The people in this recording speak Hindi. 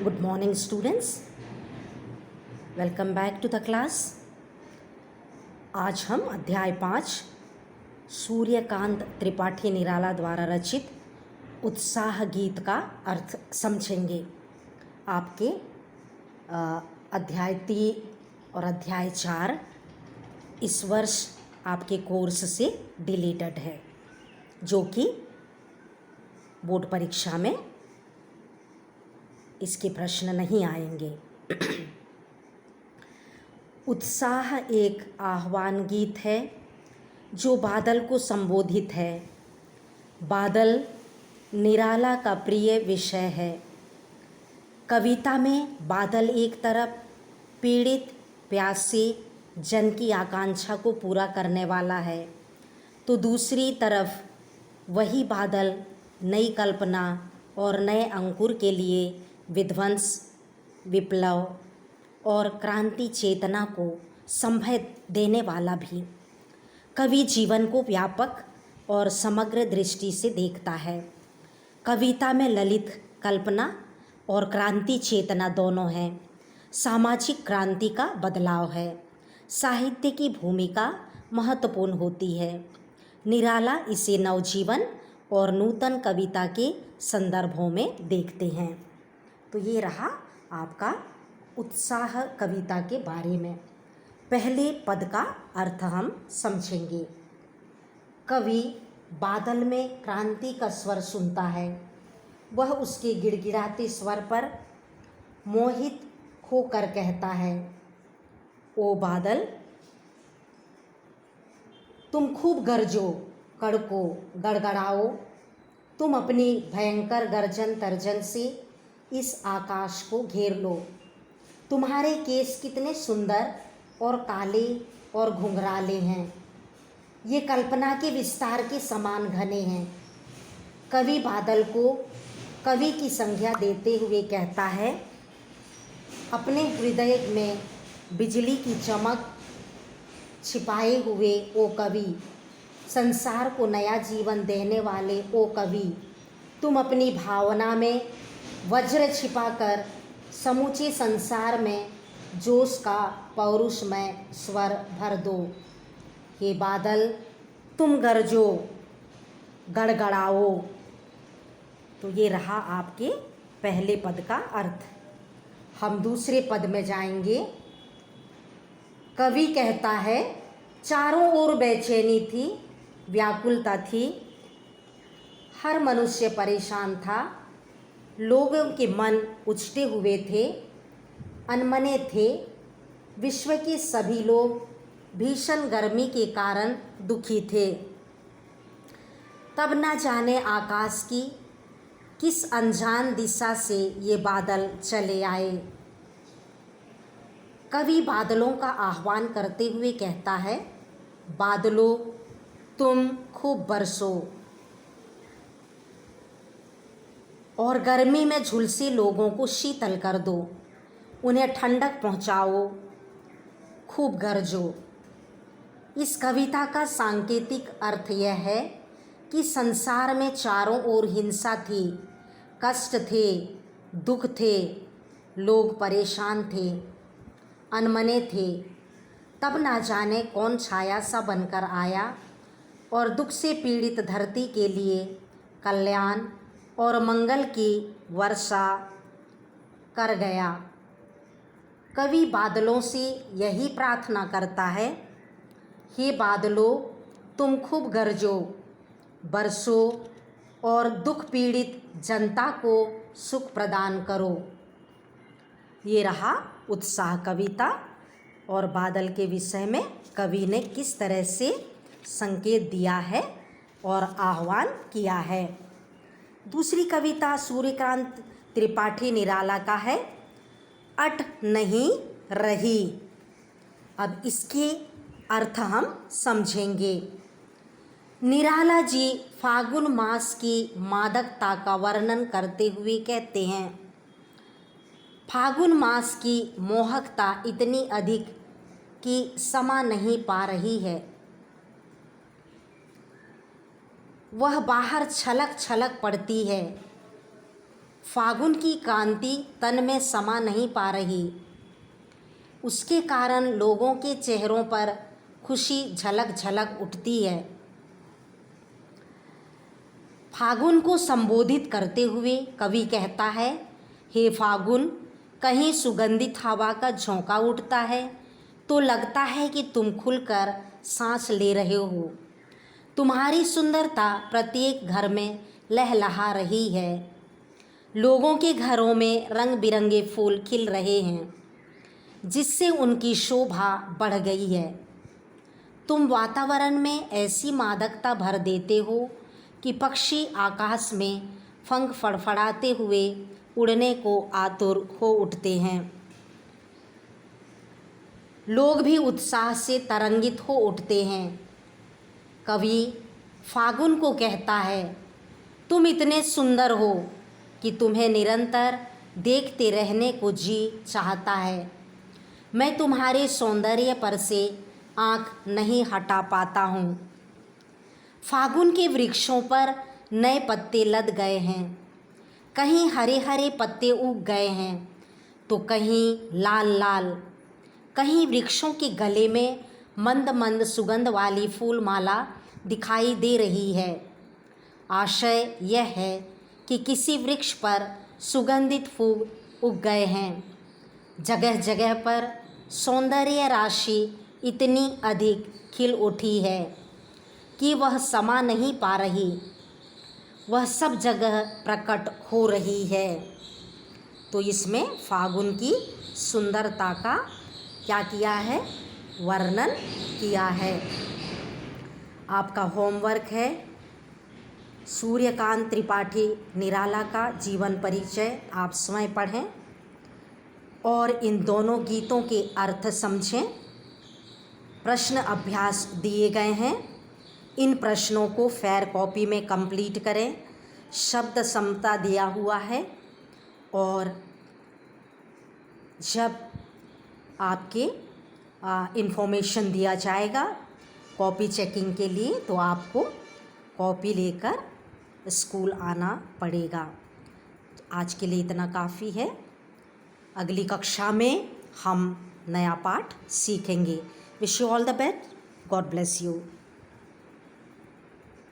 Good morning, students. Welcome back to the class. आज हम अध्याय 5 सूर्यकांत त्रिपाठी निराला द्वारा रचित उत्साह गीत का अर्थ समझेंगे। आपके अध्याय 3 और अध्याय 4 इस वर्ष आपके कोर्स से डिलीटेड है, जो कि बोर्ड परीक्षा में इसके प्रश्न नहीं आएंगे। उत्साह एक आह्वान गीत है जो बादल को संबोधित है। बादल निराला का प्रिय विषय है। कविता में बादल एक तरफ पीड़ित प्यासे जन की आकांक्षा को पूरा करने वाला है, तो दूसरी तरफ वही बादल नई कल्पना और नए अंकुर के लिए विध्वंस, विप्लव और क्रांति चेतना को संभय देने वाला भी। कवि जीवन को व्यापक और समग्र दृष्टि से देखता है। कविता में ललित कल्पना और क्रांति चेतना दोनों हैं। सामाजिक क्रांति का बदलाव है। साहित्य की भूमिका महत्वपूर्ण होती है। निराला इसे नवजीवन और नूतन कविता के संदर्भों में देखते हैं। तो ये रहा आपका उत्साह कविता के बारे में। पहले पद का अर्थ हम समझेंगे। कवि बादल में क्रांति का स्वर सुनता है। वह उसके गिड़गिड़ाते स्वर पर मोहित होकर कहता है, ओ बादल, तुम खूब गरजो, कड़को, गड़गड़ाओ। तुम अपनी भयंकर गर्जन तर्जन से इस आकाश को घेर लो। तुम्हारे केस कितने सुंदर और काले और घुंघराले हैं। ये कल्पना के विस्तार के समान घने हैं। कवि बादल को कवि की संज्ञा देते हुए कहता है, अपने हृदय में बिजली की चमक छिपाए हुए ओ कवि, संसार को नया जीवन देने वाले ओ कवि, तुम अपनी भावना में वज्र छिपाकर समूचे संसार में जोश का पौरुषमय स्वर भर दो। हे बादल, तुम गरजो, गड़गड़ाओ। तो ये रहा आपके पहले पद का अर्थ। हम दूसरे पद में जाएंगे। कवि कहता है, चारों ओर बेचैनी थी, व्याकुलता थी। हर मनुष्य परेशान था। लोगों के मन उछटे हुए थे, अनमने थे। विश्व के सभी लोग भीषण गर्मी के कारण दुखी थे। तब न जाने आकाश की किस अनजान दिशा से ये बादल चले आए। कवि बादलों का आह्वान करते हुए कहता है, बादलों, तुम खूब बरसो और गर्मी में झुलसे लोगों को शीतल कर दो। उन्हें ठंडक पहुंचाओ, खूब गरजो। इस कविता का सांकेतिक अर्थ यह है कि संसार में चारों ओर हिंसा थी, कष्ट थे, दुख थे, लोग परेशान थे, अनमने थे। तब ना जाने कौन छाया सा बनकर आया और दुख से पीड़ित धरती के लिए कल्याण और मंगल की वर्षा कर गया। कवि बादलों से यही प्रार्थना करता है, हे बादलों, तुम खूब गरजो, बरसो और दुख पीड़ित जनता को सुख प्रदान करो। ये रहा उत्साह कविता और बादल के विषय में कवि ने किस तरह से संकेत दिया है और आह्वान किया है। दूसरी कविता सूर्यकांत त्रिपाठी निराला का है, अट नहीं रही। अब इसके अर्थ हम समझेंगे। निराला जी फागुन मास की मादकता का वर्णन करते हुए कहते हैं, फागुन मास की मोहकता इतनी अधिक कि समा नहीं पा रही है। वह बाहर छलक छलक पड़ती है। फागुन की कांति तन में समा नहीं पा रही, उसके कारण लोगों के चेहरों पर खुशी झलक झलक उठती है। फागुन को संबोधित करते हुए कवि कहता है, हे फागुन, कहीं सुगंधित हवा का झोंका उठता है तो लगता है कि तुम खुलकर सांस ले रहे हो। तुम्हारी सुंदरता प्रत्येक घर में लहलहा रही है। लोगों के घरों में रंग बिरंगे फूल खिल रहे हैं, जिससे उनकी शोभा बढ़ गई है। तुम वातावरण में ऐसी मादकता भर देते हो कि पक्षी आकाश में पंख फड़फड़ाते हुए उड़ने को आतुर हो उठते हैं। लोग भी उत्साह से तरंगित हो उठते हैं। कवि फागुन को कहता है, तुम इतने सुंदर हो कि तुम्हें निरंतर देखते रहने को जी चाहता है। मैं तुम्हारे सौंदर्य पर से आँख नहीं हटा पाता हूँ। फागुन के वृक्षों पर नए पत्ते लद गए हैं, कहीं हरे हरे पत्ते उग गए हैं तो कहीं लाल लाल। कहीं वृक्षों के गले में मंद मंद सुगंध वाली फूल माला दिखाई दे रही है। आशय यह है कि किसी वृक्ष पर सुगंधित फूल उग गए हैं। जगह जगह पर सौंदर्य राशि इतनी अधिक खिल उठी है कि वह समा नहीं पा रही, वह सब जगह प्रकट हो रही है। तो इसमें फागुन की सुंदरता का क्या किया है, वर्णन किया है। आपका होमवर्क है सूर्यकांत त्रिपाठी निराला का जीवन परिचय। आप स्वयं पढ़ें और इन दोनों गीतों के अर्थ समझें। प्रश्न अभ्यास दिए गए हैं, इन प्रश्नों को फेयर कॉपी में कंप्लीट करें। शब्द समता दिया हुआ है और जब आपके इन्फॉर्मेशन दिया जाएगा कॉपी चेकिंग के लिए तो आपको कॉपी लेकर स्कूल आना पड़ेगा। आज के लिए इतना काफ़ी है। अगली कक्षा में हम नया पाठ सीखेंगे। Wish you all the best. God bless you.